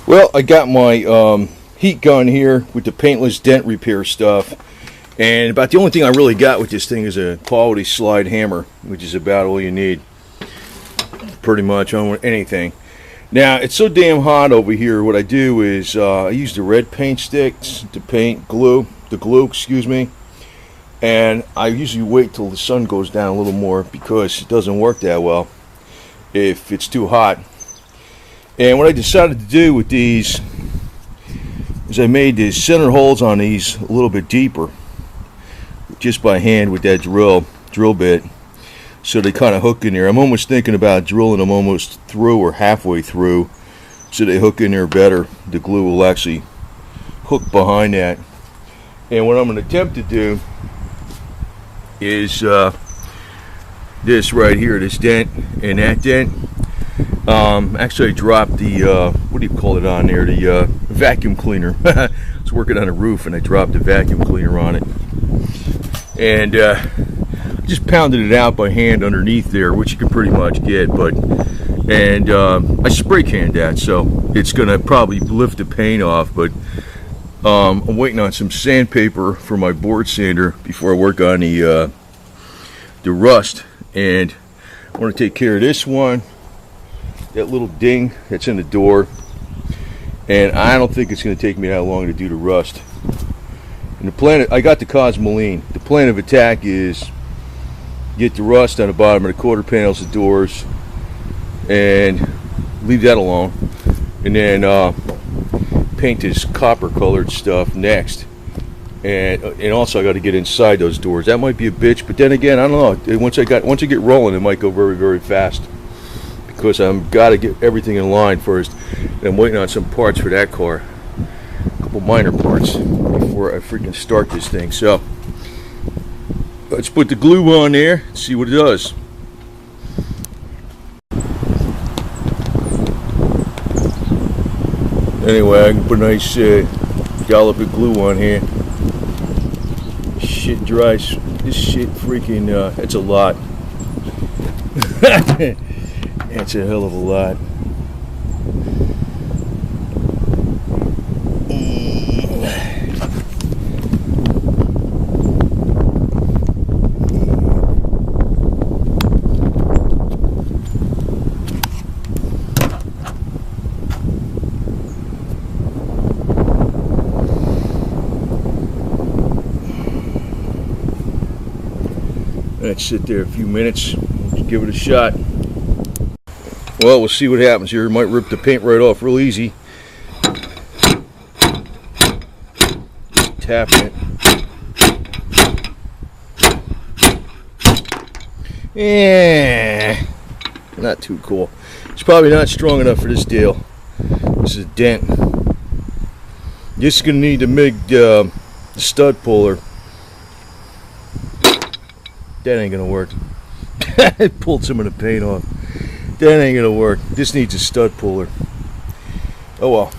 Well, I got my heat gun here with the paintless dent repair stuff, and about the only thing I really got with this thing is a quality slide hammer, which is about all you need pretty much on anything. Now, it's so damn hot over here. What I do is I use the red paint sticks to paint the glue, excuse me, and I usually wait till the sun goes down a little more because it doesn't work that well if it's too hot. And what I decided to do with these is I made the center holes on these a little bit deeper just by hand with that drill bit, so they kind of hook in there. I'm almost thinking about drilling them almost through or halfway through so they hook in there better. The glue will actually hook behind that. And what I'm going to attempt to do is this right here, this dent and that dent. Actually I dropped the what do you call it on there, the vacuum cleaner. I was working on a roof and I dropped the vacuum cleaner on it, and just pounded it out by hand underneath there, which you can pretty much get, and I spray canned that, so it's gonna probably lift the paint off. But I'm waiting on some sandpaper for my board sander before I work on the rust, and I want to take care of this one, that little ding that's in the door, and I don't think it's going to take me that long to do the rust. And the plan, I got the Cosmoline. The plan of attack is get the rust on the bottom of the quarter panels, the doors, and leave that alone, and then paint this copper colored stuff next. And also I got to get inside those doors. That might be a bitch, but then again, I don't know. Once I get rolling, it might go very, very fast, because I've got to get everything in line first. And I'm waiting on some parts for that car, a couple minor parts, before I freaking start this thing. So let's put the glue on there and see what it does. Anyway, I can put a nice dollop of glue on here. Shit dries. This shit freaking, it's a lot. That's a hell of a lot. Let's sit there a few minutes, let's give it a shot. Well, we'll see what happens here. It might rip the paint right off real easy. Just tapping it. Yeah, not too cool. It's probably not strong enough for this deal. This is a dent. This is going to need to make the stud puller. That ain't gonna work. It pulled some of the paint off. That ain't gonna work. This needs a stud puller. Oh well.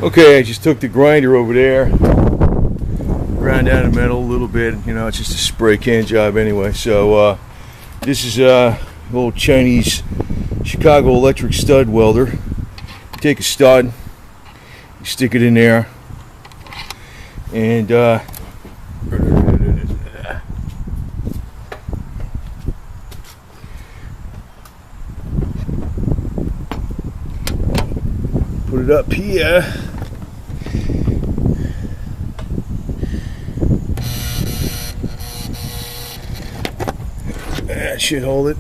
Okay, I just took the grinder over there, ground down the metal a little bit. You know, it's just a spray can job anyway. So this is a old Chinese Chicago electric stud welder. You take a stud, you stick it in there, and put it up here. That should hold it.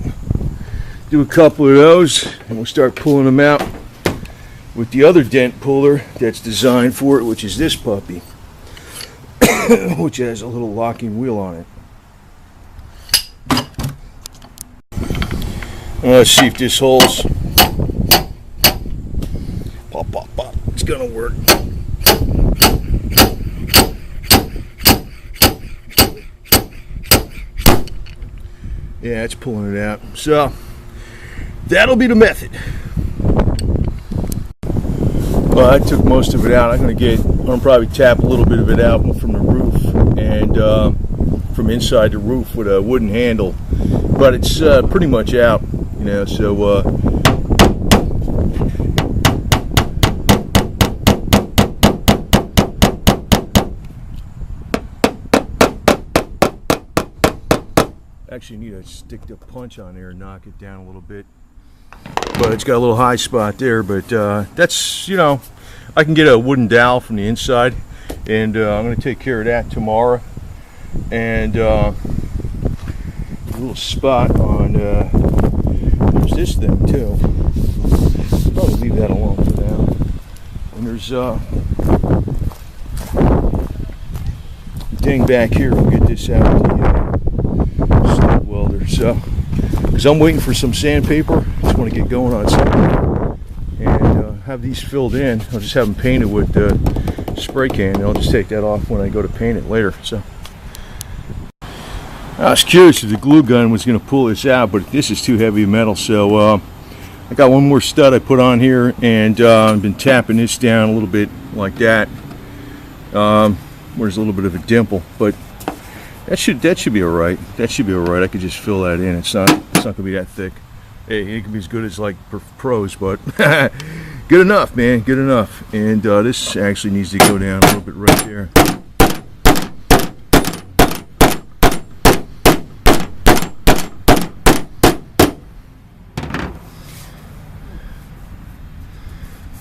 Do a couple of those and we'll start pulling them out with the other dent puller that's designed for it, which is this puppy, which has a little locking wheel on it. Let's see if this holds. Pop, pop, pop. It's gonna work. Yeah, it's pulling it out. So that'll be the method. Well, I took most of it out. I'm gonna probably tap a little bit of it out from the roof and from inside the roof with a wooden handle, but it's pretty much out, you know. So actually need to stick the punch on there and knock it down a little bit. But it's got a little high spot there, but that's, you know, I can get a wooden dowel from the inside, and I'm going to take care of that tomorrow. And a little spot on, there's this thing too. Probably leave that alone for now. And there's ding back here. We'll get this out of the slide welder. So, because I'm waiting for some sandpaper, just want to get going on something, and have these filled in. I'll just have them painted with the spray can, and I'll just take that off when I go to paint it later. So, I was curious if the glue gun was going to pull this out, but this is too heavy metal. So I got one more stud I put on here, and I've been tapping this down a little bit like that. There's a little bit of a dimple, but that should be all right. That should be all right. I could just fill that in. It's not going to be that thick. Hey, it can be as good as like pros, but good enough, man. Good enough. And this actually needs to go down a little bit right there.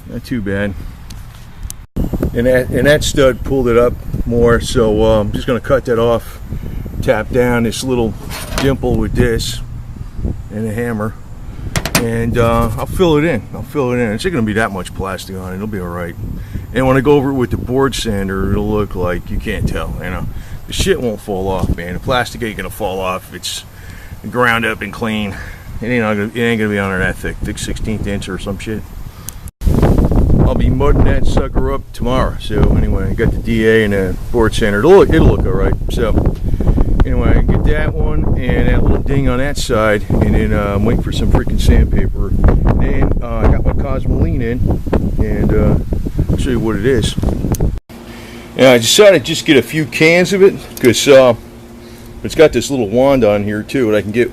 Not too bad. And that stud pulled it up more, so I'm just going to cut that off, tap down this little dimple with this and a hammer, and I'll fill it in. It's not going to be that much plastic on it. It'll be all right. And when I go over it with the board sander, it'll look like you can't tell. You know, the shit won't fall off, man. The plastic ain't going to fall off if it's ground up and clean. It ain't going to be on there that thick 16th inch or some shit. I'll be mudding that sucker up tomorrow. So anyway, I got the DA and the board sander. It'll look all right. So anyway, I get that one and that little ding on that side, and then I'm waiting for some freaking sandpaper. And then I got my Cosmoline in, and I'll show you what it is. And I decided to just get a few cans of it, because it's got this little wand on here too, and I can get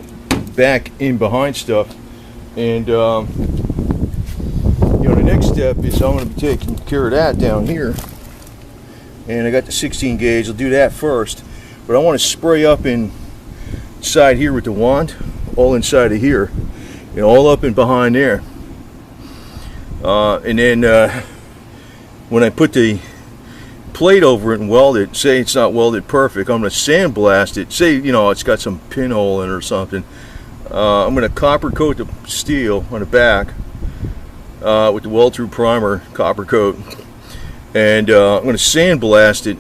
back in behind stuff. And you know, the next step is I'm going to be taking care of that down here, and I got the 16 gauge. I'll do that first, but I want to spray up inside here with the wand, all inside of here, and all up and behind there. And then when I put the plate over it and weld it, say it's not welded perfect, I'm going to sandblast it. Say, you know, it's got some pinhole in it or something. I'm going to copper coat the steel on the back with the weld through primer, copper coat, and I'm going to sandblast it,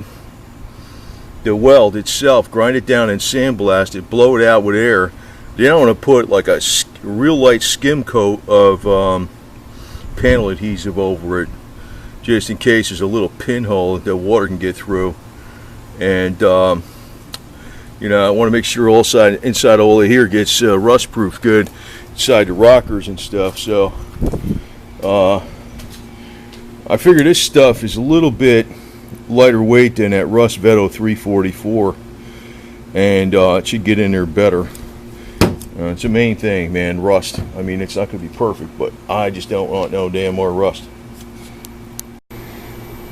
the weld itself, grind it down and sandblast it, blow it out with air. Then I want to put like a real light skim coat of panel adhesive over it, just in case there's a little pinhole that water can get through. And you know, I want to make sure inside all of here gets rust proof good, inside the rockers and stuff. So I figure this stuff is a little bit lighter weight than that Rust Veto 344, and it should get in there better. It's the main thing, man, rust. I mean, it's not going to be perfect, but I just don't want no damn more rust.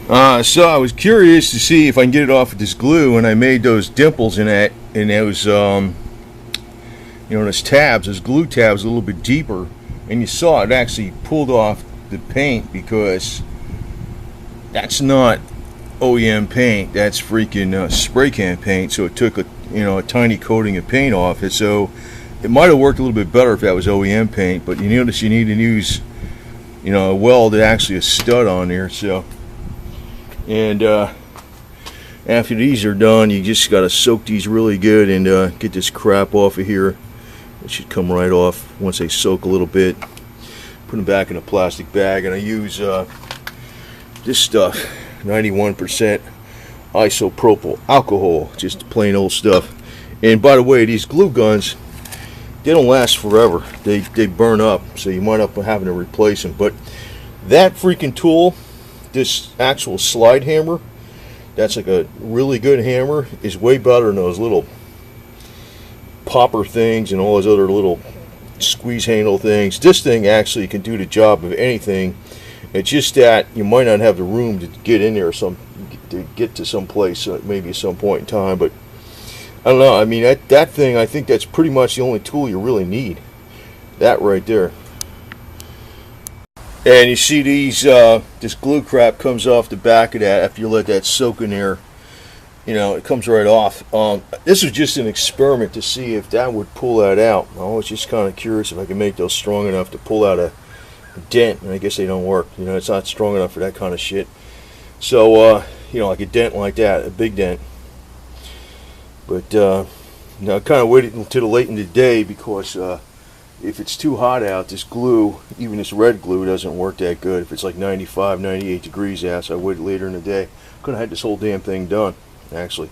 So I was curious to see if I can get it off with this glue, and I made those dimples in that, and those, you know, those tabs, those glue tabs, a little bit deeper. And you saw it actually pulled off the paint, because that's not OEM paint, that's freaking spray can paint. So it took a tiny coating of paint off it. So it might have worked a little bit better if that was OEM paint, but you notice you need to use, you know, a weld, actually a stud on there. So, and after these are done, you just got to soak these really good and get this crap off of here. It should come right off once they soak a little bit. Put them back in a plastic bag, and I use this stuff, 91% isopropyl alcohol, just plain old stuff. And by the way, these glue guns, they don't last forever. They burn up, so you might end up having to replace them. But that freaking tool, this actual slide hammer, that's like a really good hammer, is way better than those little popper things and all those other little squeeze handle things. This thing actually can do the job of anything. It's just that you might not have the room to get in there to get to some place maybe at some point in time. But I don't know. I mean, that thing, I think that's pretty much the only tool you really need. That right there. And you see these, this glue crap comes off the back of that after you let that soak in there. You know, it comes right off. This was just an experiment to see if that would pull that out. I was just kind of curious if I could make those strong enough to pull out a dent, and I guess they don't work. You know, it's not strong enough for that kind of shit. So, you know, like a dent like that, a big dent. But, you know, I kind of waited until late in the day because if it's too hot out, this glue, even this red glue, doesn't work that good. If it's like 95, 98 degrees out, so I waited later in the day. Could have had this whole damn thing done, actually.